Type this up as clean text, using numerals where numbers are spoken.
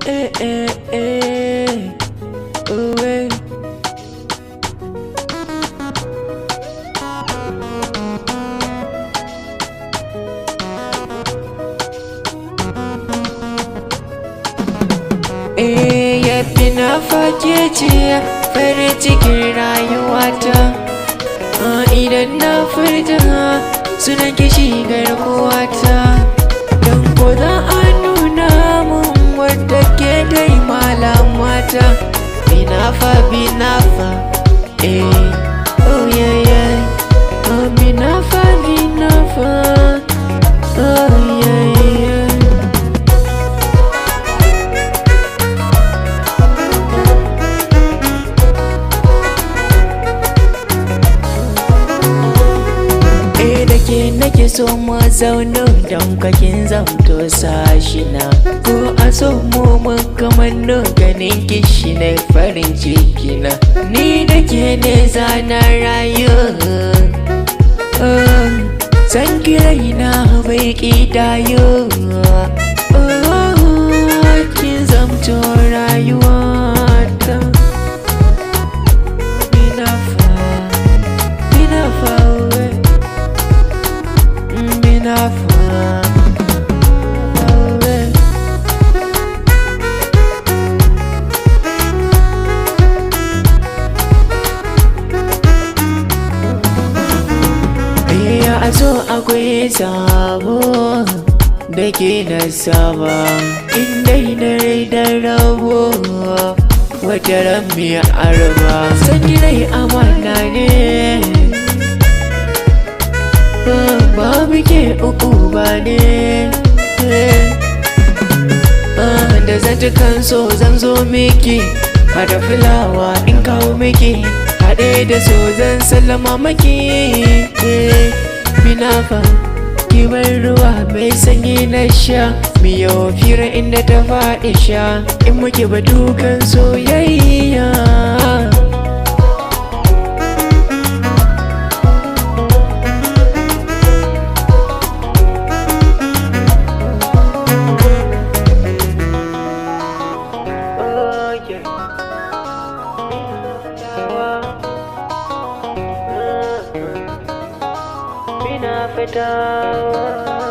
Eh, eh, eh, oh, eh. Yafi na fake ce farin cikin rayuwata. Idan na furta sunan kishi garkuwata. Don ko za a nuna mun wadda ke dai malamata. Binafa, binafa, oh yeah yeah. Oh binafa, binafa, oh yeah yeah. Ke nake so mu zauna don kakin zamto sashina. Ko a so mu makamannin ganin kishi na farin cikina. Ni da ke ne zana rayu, san kiraina bai ƙidayo. Kin zamto rayuwata. Binafa, binafa, a so akwai sabo da ke na saba, inda na rai da rabo wata rami arba. Sani rai amana ne, babu ke uku ba ne. Da zantukan so zan zo miki, hada fulawa in kawo miki, haɗe da so zan sallama maki. Binafa, kibar ruwa mai sanyi na sha, miyo fira inda ta faɗi sha, in muke ba dukan soyayya. Binafa,